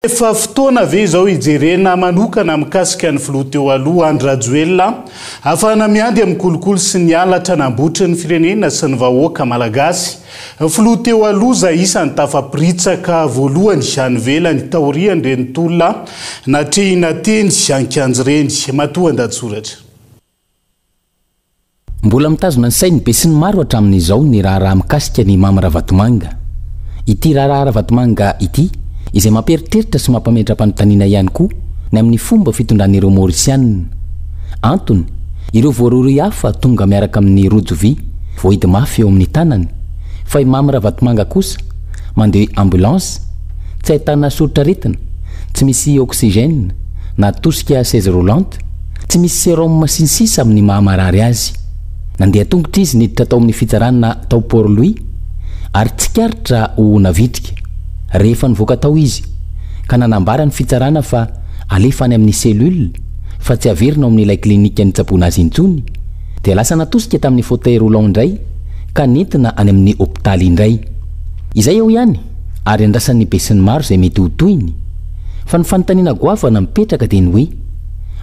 Efa fotoana ve zao ijerena manokana mikasika ny filoha teo aloha Andry Rajoelina afahana miady amin'ny kolokolo sy ny halatra namboatra ny firenena sy ny vahoaka malagasy. Filoha teo aloha izay isan'ny tafapiritsaka voalohany izany velany taoriany reny tolona natrehina teny ankianjo reny matoa an-dahatsoratra. Mbola mitazona ny sainy be sy ny maro hatramin'izao ny raharaha mikasika ny Mama Ravatomanga. Ity raharaha Ravatomanga ity izay mamperitreritra sy mampametra-panontaniana ihany koa ny amin'ny fomba fitondran'ireo Maorisianina. Antony, ireo voarory hafa tonga miaraka amin'ny rojo vy voahidy mafy eo amin'ny tanany, fa i Mama Ravatomanga kosa mandeha ambulance, tsy ahitana soritra retina, tsy misy oxygène na tosika chaise roulante, tsy misy sérum sy ny sisa amin'ny mahamarary azy. Nandeha tongotra izy niditra tao amin'ny fitsarana tao Port-Louis ary tsikaritra ho navitrika. Rehefa nivoaka tao izy ka nanambara ny fitsarana fa alefa any amin'ny cellule fa tsy averina ao amin'ilay klinika nitsaboana azy intsony, dia lasa natosika tamin'ny fauteuil roulant indray ka nentina any amin'ny hôpitaly indray. Izay eo ihany ary andrasan'ny be sy ny maro izay mety ho toyiny, fa ny fanontaniana goavana mipetraka dia ny hoe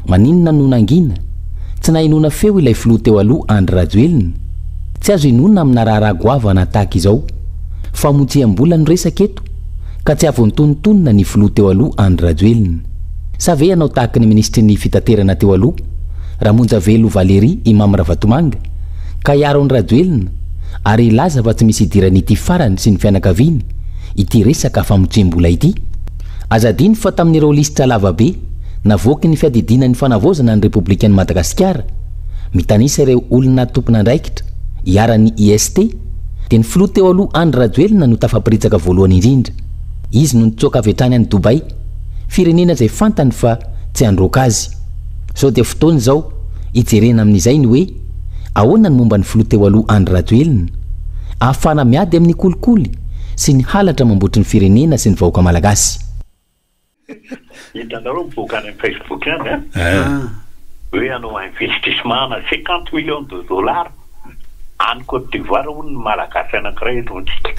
maninona no nangina tsy nahinona feo ilay filoha teo aloha Andry Rajoelina. Tsy azo inona amina raharaha goavana tahaka izao fa motsiam-bola no resaka eto ka tsy avontontonina ny filoha teo aloha Andry Rajoelina. Sa ve anao tahaka ny ministry ny fitaterana teo aloha Ramonjavelo Valérie i Mama Ravatomanga ka hiaro ny Rajoelina ary ilaza fa tsy misy idirany ity farany sy ny fianakaviany ity resaka famotsiam-bola ity. Azadiny fa tamin'ireo lisitra lavabe navoaky ny fiadidina ny fanavozana ny Republikan'i Madagasikara mitanisa ireo olona tompona andraikitra hiaran'ny IST, dia ny filoha teo aloha Andry Rajoelina no tafapiritsaka voalohany indrindra. Izy no nitsoaka avy hatrany any Dubai, firenena izay fantany fa tsy androaka azy. Sao dia fotoana izao hijerena amin'izay ny hoe ahoana ny momba ny filoha teo aloha Andry Rajoelina, ahafana miady amin'ny kolikoly sy ny halatra mamboatry ny firenena sy ny vahoaka malagasy. Hitanareo mivoaka any Facebook any hoe hanao investissement na 50 millions de dollars any Côte d'Ivoire hono ny malagasy anankiray eto antsika.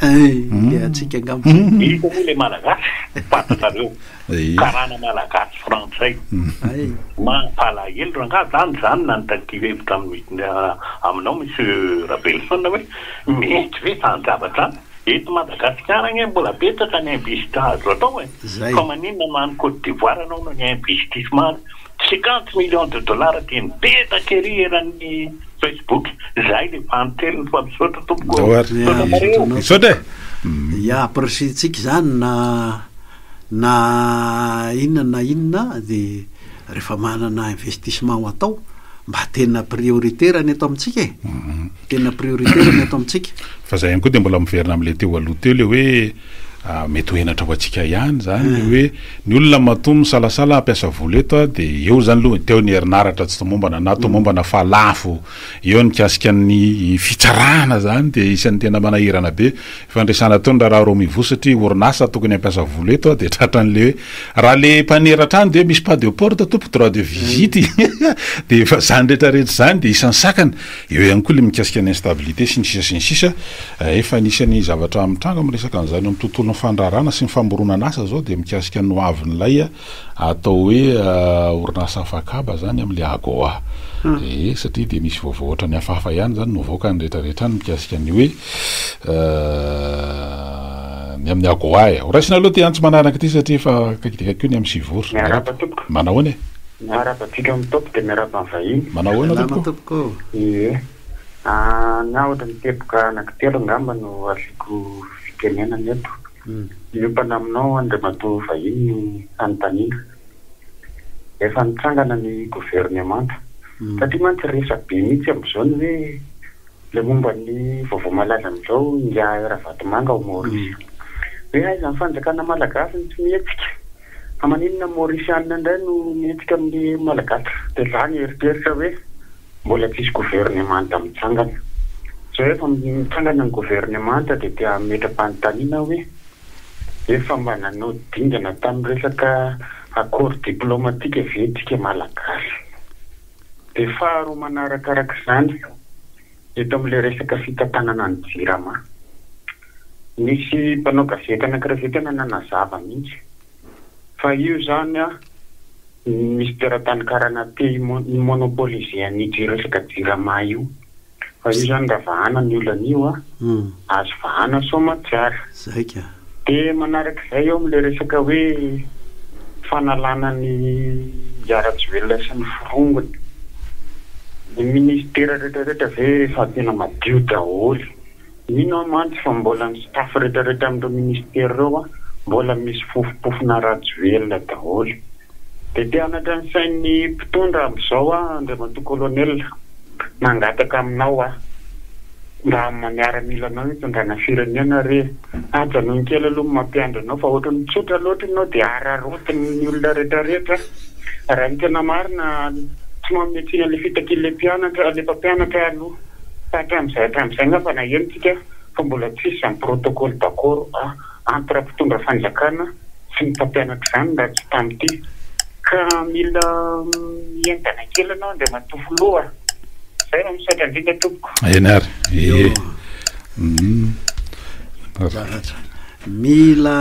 Atsika ngamba. Ito moa le malagasy fantanareo karana malagasy frantsay. Mampalahelo rangaha zany nanotaky hevitra aminao monsieur Rabelson hoe mety ve zany zavatra eto Madagasikara ny mbola betaka ny investissement azo atao fa maninona no any Côte d'Ivoire anao no ny investissement 50 millions de dollars dia nibetaka ery eran'ny Facebook. Zay le fanontelo ny fampisaotra tompoko. Misaotra ya prositsika zany na inona dia rehefa manana investissement ho atao mba tena prioritaire ny atao amintsika tena prioritaire ny atao amintsika. Fa zay ihany koa dia mbola miverina amin'ilay teo aloha teo le hoe mety ho enatra ho antsika ihany zany hoe ny olona matoa misalasala hampiasa vola eto dia eo zany aloha teo ny herinaratra tsy tomombana na tomombana falafo eo ny kasika ny fitsarana zany dia isan'ny tena manahirana be fandraisana tao ny raha rao mivosatry orinasa tokony hampiasa vola eto dia tratran'le hoe raha le mpaneratra any dia misy pas de porte tompo droit de visite dia efa zany rehetrarehetra zany dia isan'ny sakana eo ihany koa le mikasika ny instabilité sy ny sisa efa nisany zavatra mitranga miresaka an'izany amin'ny tontolo fandrarana sy ny famboronana asa zao dia mikasika ny hoavin'ilay atao hoe orinasa afakaba zany amin'le AGOA. Satria dia misy voavoatra ny hafahafa ihany zany novoaka ny rehetrarehetra ny mikasika ny hoe ny amin'ny AGOA. Raisina aloha ty antso manaraka ity satria efa kakidikakio ny amin'ny sivoro. Miaraba tompoko. Manao any miarabatsika mitopoko dia miaraba ny vahiny. Manao any tompoko. Na ohatra miteboka anankitelo ngamba no aliko fitenenana eto. Iompana aminao Andriamatoa vahiny anontaniana efa nitsangana ny gouvernement satria mantsy resa be mihitsy amin'izao ny hoe le momba ny vaovao malaza amin'izao ngia Ravatomanga ao Maorisy hoe aiza ny fanjakana malagasy ny tsy mihetsika fa maninona Maorisianina indray no mihetsika amin'ny malagasy dia zany eritreritra hoe mbola tsisy gouvernement mitsangana. So efa mitsangana ny gouvernement dia tia metra-panontaniana hoe efa mba nanao dingana tamin'ny resaka accord diplomatique vetika malagasy. Dia faharoa manarakaraka izany eto amin'ilay resaka fitantanana ny JIRAMA. Nisy mpanao gazety anankiray tena nanazava mihitsy fa io zany a misy teratany karana te monopolise ny resaka jirama io fa io zany raha vahana ny olon'io a azo vahana somatsiara zay ka de manarak'izay eo am'le resaka hoe fanalana ny jaratsy velona sy ny firongony ny ministera rehetrarehetra ve fa tena madio daholo mino mantsy fa mbola ny staff rehetrarehetra amin'ireo ministera ireo a mbola misy fofopofona ratsy velona daholo de anatra ny sain'ny mpitondra am'izao a andriamatoa kolonel nangataka aminao a mba miaramilanao hitondrana firenena re ajanony kely aloha mampiandranao fa ohatrany tsotra loatra ianao de ararotiny ny olona rehetrarehetra raha ny tena marina tsy mametsina le fitakile mpianatra le mpampianatra aloha fa hatramin'izay ngafa na enitsika fa mbola tsisy zany protocole d'accord entre mpitondra fanjakana sy ny mpampianatra zany raha tsy tamity ka mila entana kely anao andriamatoa filoha zay raha misaotra indrindra tompoko enary mila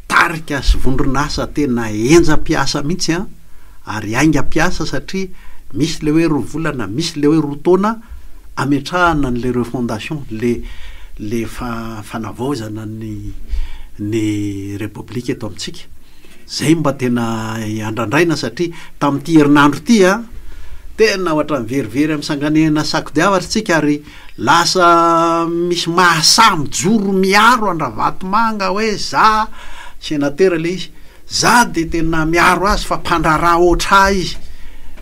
tarika sy vondronasa tena enjam-piasa mihitsy a ary aingam-piasa satria misy le hoe roa volana misy le hoe roa taona ametrahana n'le refondation le fanavaozana ny republika eto amintsika zay mba tena andrandraina satria tamin'ity herinandro ity a tena ohatra miverivery am'sanganena sako diavatra tsika ary lasa misy mahasamy joro miaro Andravatomanga hoe za senatera le izy za de tena miaro azy fa mpandrara oatra izy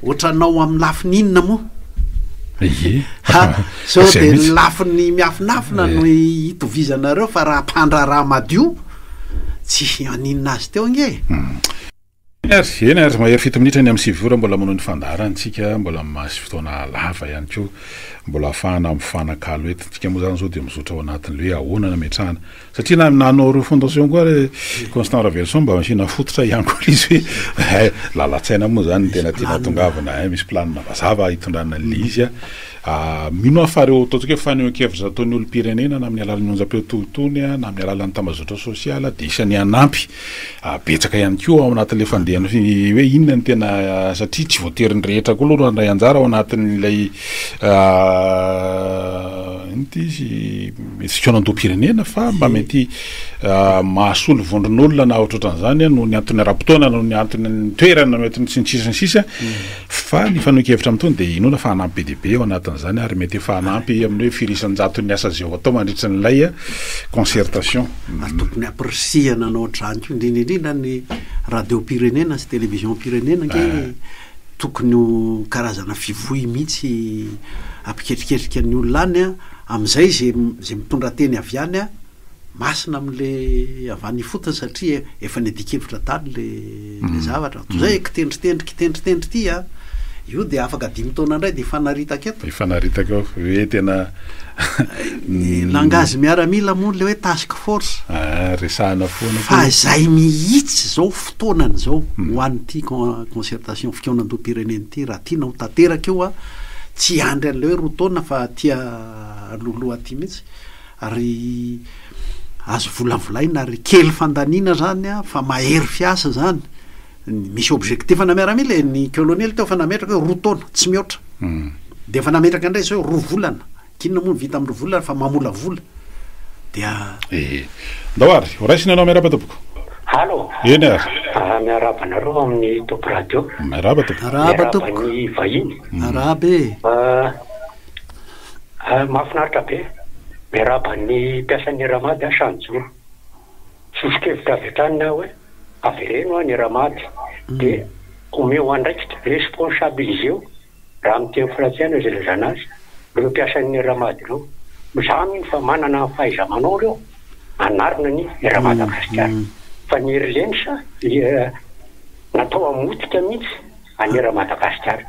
ohatranao amin'ny lafininina moa so de lafiny miafinafina no hitovizanareo fa raha mpandrara madio tsy aninina azy teo nge enary mahery fito minitra ny amin'ny sivora mbola manao ny fandarantsika mbola masy fotoana lava ihany ko mbola afahana mifanakalo eto tsika moa zany zao de mizotra ao anatin'le hoe ahoana na metrahana satria nanao reo fondation koa re Constant Ravelson mba masina fototra ihany koa izy hoe lalatsaina moa zany tena tena tongavana misy planina mazava hitondrana le izy mino afareo ataontsika hoe fanehoan-kevitra ataon'ny olo-pirenena na amin'ny alalan'ny onjam-peotontony na amin'ny alalan'ny tambazotra sosiala de isan'ny anampy betsaka ihany koa ao anatin'le fandehana hoe inona ny tena satria tsy voatery ny rehetra koa aloha andray anjara ao anatin'ilay fikonan-doam-pirenena fa mba mety mahasolo vondron'olona na ohatrohatran'izany no ny antony ara-potoana no ny antony ny toerana mety sy ny sisa ny sisa fa ny fanehoan-kevitra amin'tony de inona fa hanampy be dehibe ao anatin'izany ary mety efa hanampy amin'ny hoe firisan-jaton'ny asa zay atao mandritra n'ilay concertation tokony apirisiana anao ohatr'izany ko indrindraindrindra ny radio-pirenena sy télévision-pirenena nge tokony ho karazana fivoy mihitsy ampiketriketrika ny olona any am'izay zay mitondra teny avy any masina am'le avany fotony satria efa nedikevitra tany le zavatra zay kitendritendry ty io de afaka 5 taona indray de ifanaritaka eto ifanaritaka hoe tena langazy miaramila moa le hoe task force resahana foana fa zay mihitsy zao fotoanany zao ho an'ity concertation fikonan-doam-pirenena ty raha tiana ho tanteraka eo tsy andry an'le hoe roa taona fa tia alohaloha aty mihitsy ary azo volavolaina ary kely fandaniana zany fa mahery fiasa zany misy objectif na miaramila ny colonel teo fa nametraka hoe roa taona tsy mihoatra de fa nametraka indray zao roa volana kinona moa vita amin'ny roa volana fa mamola vola dia ndawary oraisina anao miaraba tompoko halo eny ary miarabanareo amin'ny topo radio miaraba tompoko araba tompoko ny vahiny arabe mahafinaritra be miaraba ny mpiasan'ny ramady asanjoro sisikevitra avy atranina hoe avereno ny ramady de omeo andraikitra responsabilise eo raha miteny frantsaiana zay lazana azy reo mpiasan'ny ramady reo mizamy fa manana fahaiza-manao reo anarina ny Madagasikara fa ny relensa natao amotika mihitsy any Madagasikara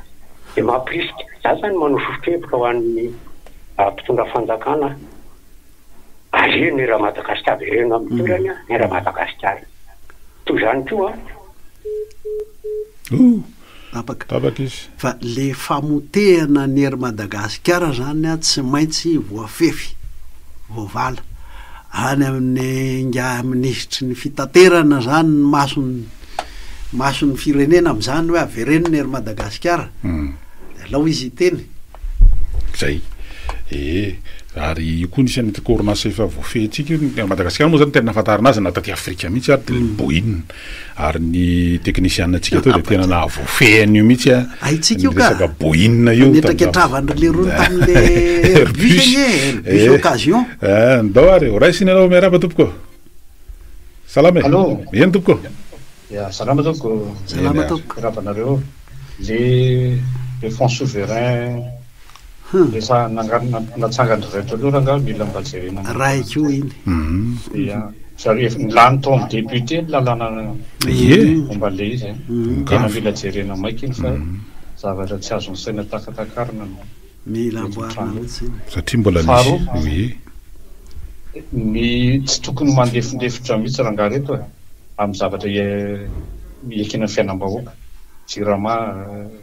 de mampirisika za zany manao sosokevitra ho an'ny mpitondra fanjakana ary ny Madagasikara reno amin'ny toerana ny Madagasikara toy zany koa tapaka izy fa le famotehana ny Madagasikara zany tsy maintsy voafefy voavala any amin'ny nga ministry ny fitaterana zany ny masony mason'ny firenena am'izany hoe avereniny ery Madagasikara alao izy teny zay ary io koa nisan'ny orinasa efa voafehitsika Madagasikara moa zany tena nafantarina azy nataty Afrika mihitsy ary de boine ary ny teknisiannatsika tao de tena nahavoafehany io mihitsy aitsika io ka resaka boine io netaka travandrele rony tam'le Airbus Airbus occasion ndao ary raisiny anao miaraba tompoko salama eny tompoko salama tompoko rabanareo le fonds souverain sa natsangany rehetra aloha raha mila mbajerena raiko iny zareo efa nilany tao amin'ny député ny lalàna momba le izy tena mila jerena maiky iny fa zavatra tsy azony saina takatakarina mila amboarina mihitsy satria mbola nisy ny tsy tokony mandefindefitra mihitsy raha ngaha reto amin'ny zavatra ekina fiainam-bahoaka jirama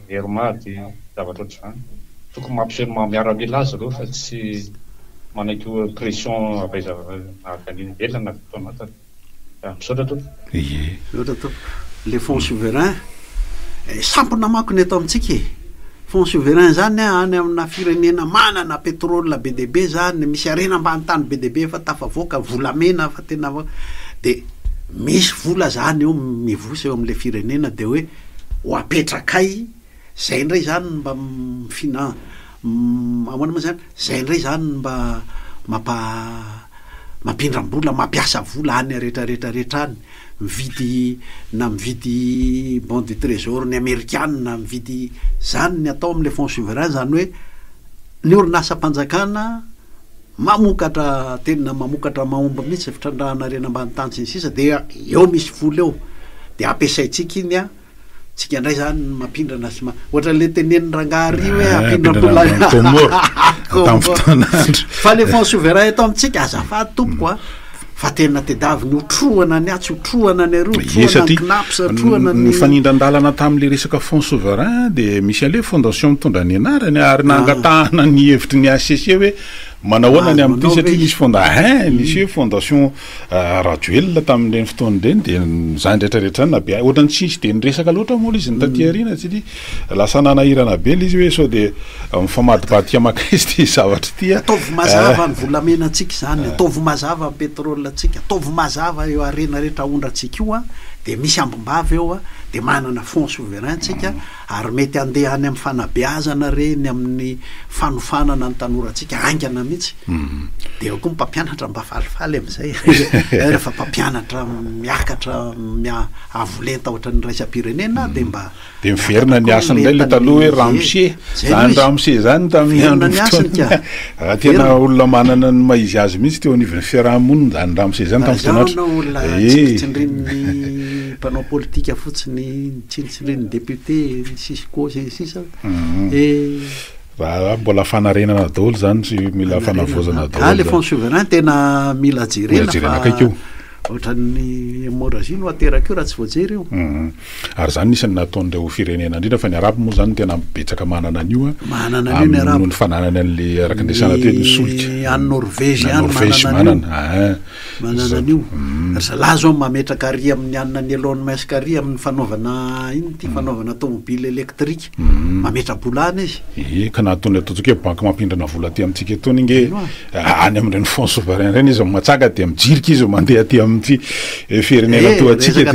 herma de zavatra ohatr'izany tokony mampisehoana miaramila azy aloha fa tsy manaiky pression avaizaakany elana fotoana misaotra to le fonds souverain sampona mako ny eto amintsika fonds souverain zany any amina firenena manana pétrole be de be zany misy arena ambany tany be de be fa tafavoaka volamena fa tena de misy vola zany eo mivosa eo am'le firenena de hoe ho apetrakay zay indray zany mba ahoana ma zany zay indray zany mba mampindram-bola mampiasa vola any rehetrarehetrarehetra any mividy bon de trésor ny américaine na mividy zany ny atao am'le fonds souverain zany hoe ny orinasa-mpanjakana mamokatra tena mamokatra mahomba mihitsy fitrandrahana rena ambany tany sy ny sisa de eo misy vola eo de ampiasaitsika iny tsika indray zany mampindrana sy ohatra le teneniny rangahary hoe ampindrafa le fonds souverain eto amitsika azafady tompoko fa tena tedaviny otrohana ny atsy otrohana ny ny fanindran-dalana tam'le resaka fonds souverain de misy ale fondation mitondra ny anarany ary nangatahana ny hevitry ny ACC hoe manahoana ny am'ty satria misy hoe fondation Raduel tam'ireny fotoan'ireny de zany rehetrarehetra na be ohatrany tsisy de nyresaka loatra moa izy nytaty arina satria lasa nanahirana be l izy hoe sao de mifamadibadika makaizy ty zavatra ty ataovy mazava ny volamena atsika zany ataovy mazava ny pétrole atsika ataovy mazava eo arena rehetra ondratsika io de misy ambombava eo de manana fonds souverain tsika ary mety andeha any amin'ny fanabeazana reny amin'ny fanofanana ny tanoratsika angana mihitsy de eo koa mpampianatra mba falifaly am'izay rehefa mpampianatra miakatra avolenta ohatra ny raisam-pirenena de mba de miverina ny asan'ilay le taloha hoe Ramsey zany Ramsey zany tamin'ny andro fotoana tena olona manana ny maizy azy mihitsy teo anivon'ny fiarahamonina zany Ramsey zany tamin'ny fotoanatra mpanao politika fotsiny tsindriny député sisiko sisa raha mbola fanarenana daholo zany sy mila fanavozana daholo le fonds souverain tena mila jerena kaikeo ohatran'ny hémorragie no ateraka io raha tsy voajery io ary zany nisany nataon'ireo firenena indrindra fa ny araby moa zany tena betsaka manana an'io ny fananany an'le arakandesana teny solika any Norvège manana an'io la zao mametraka ary amin'ny anina ny Elon Musk ary amin'ny fanaovana ty fanaovana tomobile électrique mametra-bola any izy ka nataony ataontsika hoe banky mampindrana vola ty amintsika etony inge any amin'ireny fonds souverain reny izy matsaka de mijirika izy mandeha aty amin'ty firenena to atsika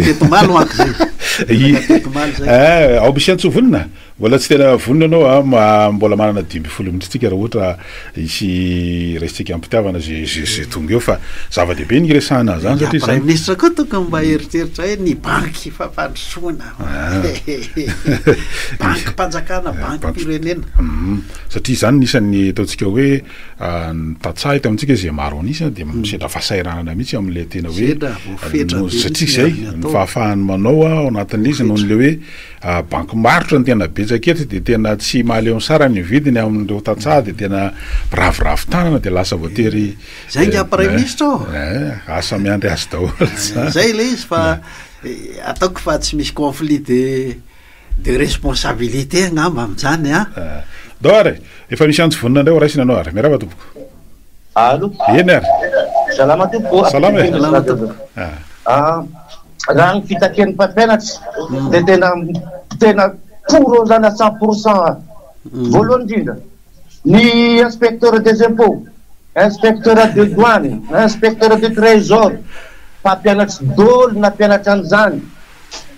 ao misy antsovonina mbola tsy tena vonina anao mbola manana 12 minitra tsika raha ohatra isy resitsika ampitiavana zay tonga eo fa zava-dehibe ny resahana zany satria prime ministre koa tokony mba eritreritra hoe ny banky fampandrosoana banky mpanjakana banky pirenena satria zany nisan'ny ataontsika hoe tatsaha eto amintsika zay maro anisa de misedra fahasahiranana mihitsy am'le tena hoe satria zay ny fahafahany manao ao anatin'le izy noho n'le hoe banky marotra ny tena betsaketra de tena tsy mahaleo ny sara ny vidiny amin'ireo tatsaha de tena ravoravo tanana de lasa voatery zay nga prime ministre asa miandry azy daholo zay le izy fa ataoko fa tsy misy conflit de responsabilité angamba am'izany dao ary efa misy antso vonina indray raisina anao ary miarava tompoko allo eny ary salama tompoko salama raha ny fitaken'ny mpampianatra de tena poro zany à 100%. Voalohany indrindra ny inspecteur des impôts, inspecteur de douane, inspecteur de trésor, mpampianatra dolo na mpianatra an'izany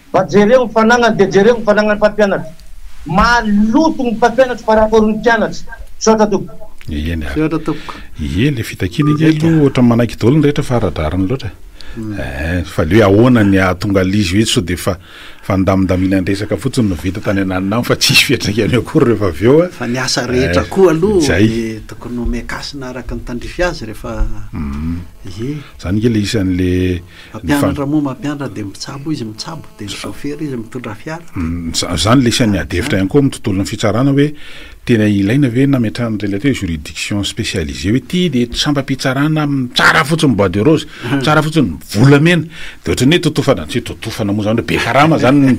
mba jereo ny fanagnany de jereo ny fanagnany mpampianatra maloto ny mpampianatra par rapport ny mpianatra sotra toko le fitakina iny alo ohatra manaiky dolo ny rehetra faradrarany loatra fa le hoe ahoana ny atonga lizy hoe so de fa ndamindamina resaka fotsiny no vita tany ananina fa tsisy fiatraikany akory rehefa avy eo fa ny asa rehetra koa aloha de tokony ho miakasina araka ny tandrify azy rehefa zany ke le isan'le mampianatra moa mampianatra de mitsabo izy mitsabo de ny chauffeur izy mitondra fiara zany le isan'ny adevitra ihany koa mitotolona fitsarana hoe tena ilaina ve nametrahany relateur juridiction spécialisé hoe ty de sampam-pitsarana tsara fotsiny bois de rose tsara fotsiny volamena de ohatrany hoe totofana tsy totofana moa zany hoe be karama zany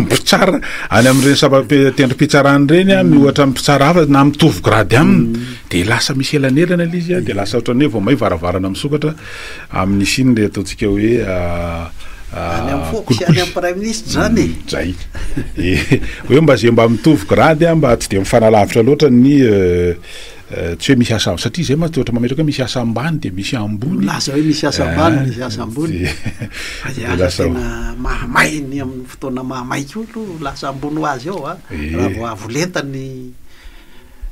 mpitsara any amin'ireny sampam-tendrom-pitsarana reny a miohatra mpitsara hafa na mitovy grady aminy de lasa misy elanelana le izy a de lasa ohatrany hoe vao may varavarana misokatra amin'ny siny le ataontsika hoe any amin'ny fokosy any amin'ny prime ministre zany zay hoe mba zay mba mitovy grady a mba tsy de mifanalavitra loatra ny tsy hoe misy asa satria zay maty ohatra mametraka hoe misy asa ambany de misy ambony lasa hoe misy asa ambany misy asa ambony lasa tena mahamainy amin'ny fotoana mahamaiky olo lasa ambony ho azy ao a raha vao avolentany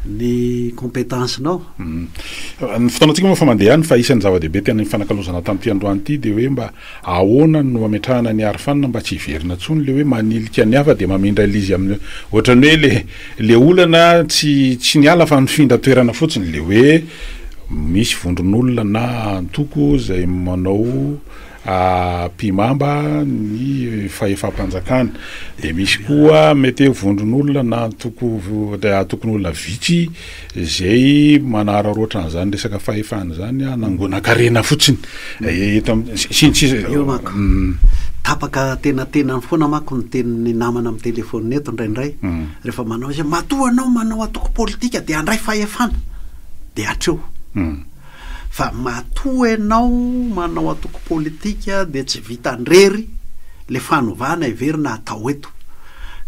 ny compétencenao ny fotoanatsika moa fa mandeha any fa isan'ny zava-dehibe tena nyfanakalozana tamin'ity androany ity de hoe mba ahoana no ametrahana ny aryfanina mba tsy hiverina tsony le hoe manilika ny hafa de mamindra lizy amin'ny ohatrany hoe le olana tsy niala fa nifindra toerana fotsiny le hoe misy vondron'olona na antoko zay manao mpimamba ny fahefam-panjakana de misy koa mety vondron'olona na atokon'olona vitsy zay manararoatra an'izany resaka fahefana zany nangona karena fotsiny tapaka tenatena foana mako ny tenin'ny namana amin'ny telefôny eto indraindray rehefa manao izy matoa anao manao atoko politika de andray fahefana de atreo fa matoa ianao manao atoko politika de tsy vitandrery le fanovana iverina atao eto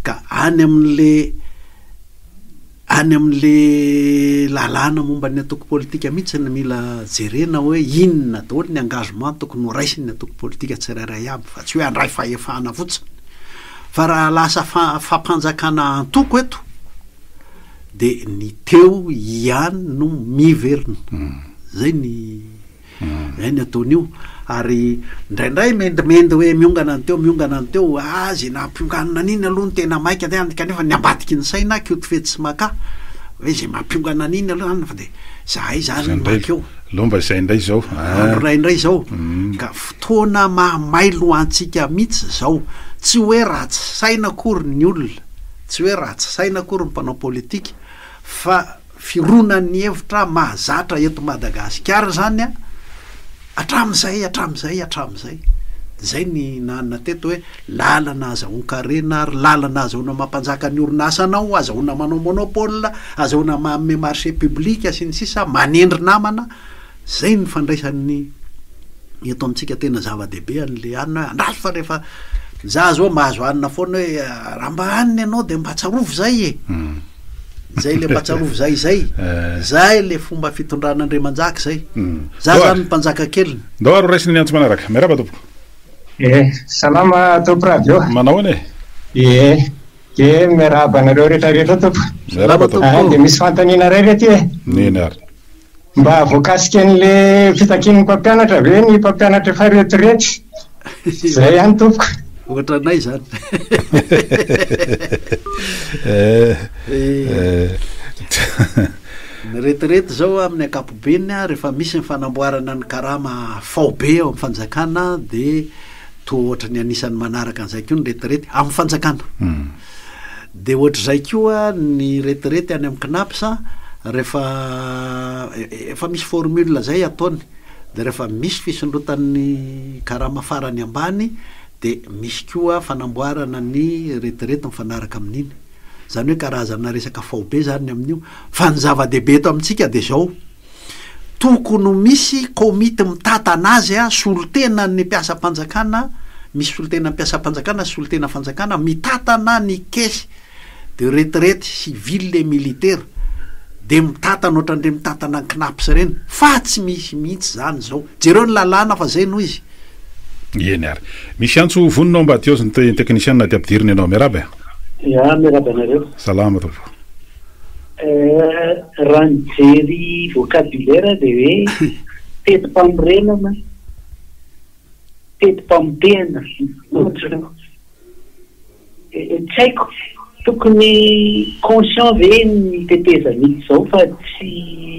ka any amin'le lalàna momba ny atoko politika mihitsy ny mila jerena hoe inona daholo ny engagement tokony ho raisiny ny atoko politika tsirairay aby fa tsy hoe andray fahefana fotsiny fa raha lasa fampanjakana antoko eto de ny teo ihany no miverina zay ny ataon'io ary ndraindray mendimendy hoe miongana ny teo azy na mpiongana n'iny aloha ny tena maika de kanefa ny ambadiky ny saina kiotofety sy maka hoe zay mampiongana n'iny aloha fa de zahay zany makeo lomba izay indray zao indray zao ka fotoana mahamay lohantsika mihitsy zao tsy hoe ratsy saina akory ny olona tsy hoe ratsy saina akory ny mpanao politika fa fironan'ny hevitra mahazatra eto Madagasikara zany a atramizay zay ny nanana teto hoe lalana azahoan-karena ary lalana azahoana mampanjaka ny orinasanao azahoana manao monopole azahoana manome marché public sy ny sisa manendry namana zay ny fandraisan'ny eto amintsika tena zava-dehibe an'le anina hoe andraso fa rehefa za zao mahazo anina foana hoe raha mba anina ianao de mba tsarovo zay zay le mpatsarovo zay le fomba fitondran'Andriamanjaka zay za zany mpanjaka keliny ndao aro raisiny antso manaraka miaraba tompoko salama tompo radio manao ane ke miaraba anareo rehetrarehetra tompo de misy fantanina ray rety neny ary mba voakasika an'le fitakin'ny mpampianatra ve ny mpampianatra efa rehetrarehetra zay ihany tompoko ohatranay zany ny retirety zao amin'ny ankapobeny rehefa misy ny fanamboarana ny karama fao be ao amin'ny fanjakana de to ohatra ny anisan'ny manaraka an'izay koa ny retirety amin'ny fanjakana de ohatra zay koa ny retirety any amin'ny knapsa rehefa efa misy formule zay ataony de rehefa misy fisondrotan'ny karama farany ambany de misy koa fanamboarana ny retirety mifanaraka amin'iny zany hoe karazana resaka fao be zany amin'io fa ny zava-dehibe eto amintsika de zao tokony misy komity mitata anazy solotena ny mpiasa-panjakana misy solotena mpiasam-panjakana solotena fanjakana mitatana ny kesy de retraite civile le militaire de mitatana ohatrandre mitatana ny knapsa reny fa tsy misy mihitsy zany zao jereo ny lalàna fa zay noho izy eny ary misy antso voninao mba teo ny technicienne ty ampidiriny ianao miarabe miarabe anareo salama to raha nijery vocabulaire de hoe tetim-pamorenana tetim-pamotehana tsy haiko tokony conscient ve ny tetezanitsy zao fa tsy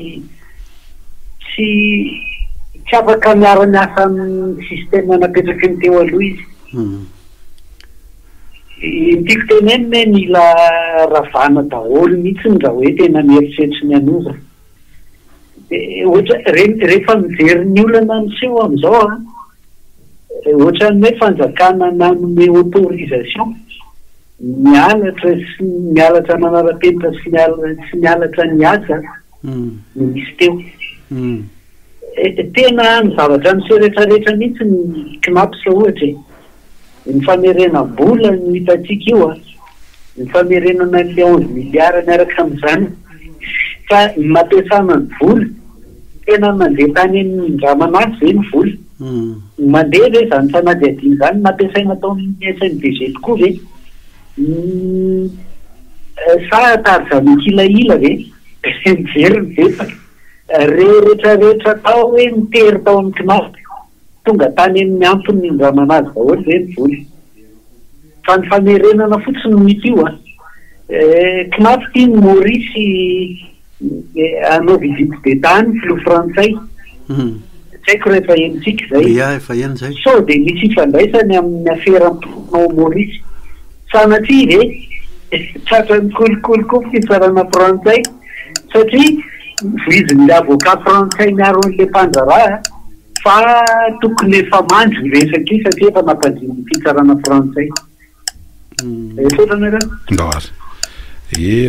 afaka miara-miasa amin'ny système napetraky ny teo aloha izy ntiako teneny hoe mila ravana daholo mihitsy raha hoe tena mieritreritra ny anova ohatra rehefa mijery ny olana miseho am'izao ohatra ny hoe fanjakana nanome autorisation mialatra sy mialatra manara-penitra sy mialatra ny asa no misy teo tena ny zavatra miseho rehetrarehetra mihitsy ny knapsa ohatra ny famerenam-bola no hitatsika io ny famerenana le 11 milliard miaraka am'izany fa ny mampiasana ny vola tena mandeha tany amin'ny ramanasy ve ny vola mandeha ve zany fanadiadiny zany nampiasaina tao amin'ny SNDG tokoa ve sa tary zany kilaila ve mijery mizetaka rehetrarehetra tao hoe mitery tao amin'ny knapy tonga tany amin'ny antony ny ramanazy daholo ve ny vola fa ny famerenana fotsiny mity io knapy ty ny Maurice anao visite d'État ny filoha frantsay tsy haiko rehefa enitsika zay so de misy ifandraisany amin'ny afera-nao Maurice sanatria ve tratra ny kolokolo koa fitsarana frantsay satria viziny le avocat frantsay miaro an'le mpandraraha fa tokony efa mandry resaka io satria efa nampadiny fitsarana frantsay ndary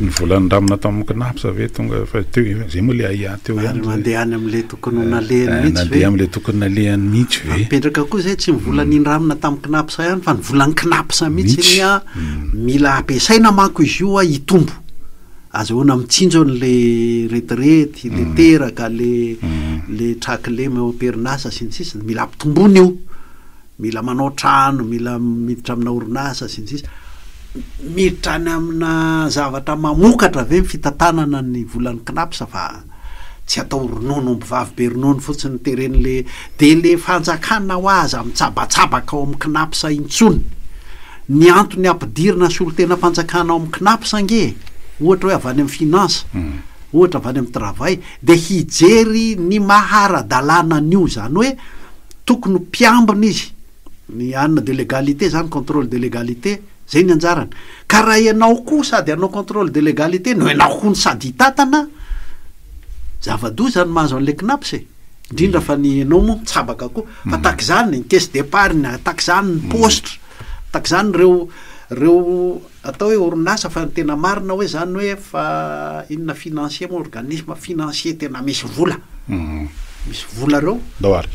ny volanindramina tao amin'ny knapsa ve tonga fa teo zay moa le aia teo mandeha any am'le tokony nalehany mihitsy am'le tokony nalehany mihitsy ve mipetraka koa zay tsy mivolanindramina tamin'ny knapsa ihany fa ny volan'ny knapsa mihitsy nya mila ampiasaina manko izy io hitombo azahoana mitsinjo n'le retraite le teraka le trakle perinasa sy ny sisa mila ampitombony io mila manao trano mila miditra amina orinasa sy ny sisa miditra any amina zavatra mamokatra ve ny fitatanana ny volan'ny knapsa fa tsy atao ronono mbivavy be ronono fotsiny teren'le de le fanjakana ho aza mitsabatsabaka ao amin'ny knapsa intsony ny antony ampidirina solotena fanjakana ao amin'ny knapsa nge ohatra hoe avy any amin'ny finance ohatra avy any amin'ny travail de hijery ny mahara-dalàna an'io zany hoe tokony mpiambina izy ny anina de légalité zany contrôle de légalité zay ny anjarany ka raha ianao koa sady anao contrôle de légalité no ianao koa ny sady hitatana zava-doza ny mahazo an'le knapsa indrindra fa ny ianao moa mitsabaka koa fa taky zany ny caisse d'épargne taky zany ny poste taky zany reo atao hoe orinasa fa tena marina hoe zany hoe fa inona financier moa organisme financier tena misy vola misy vola reo doary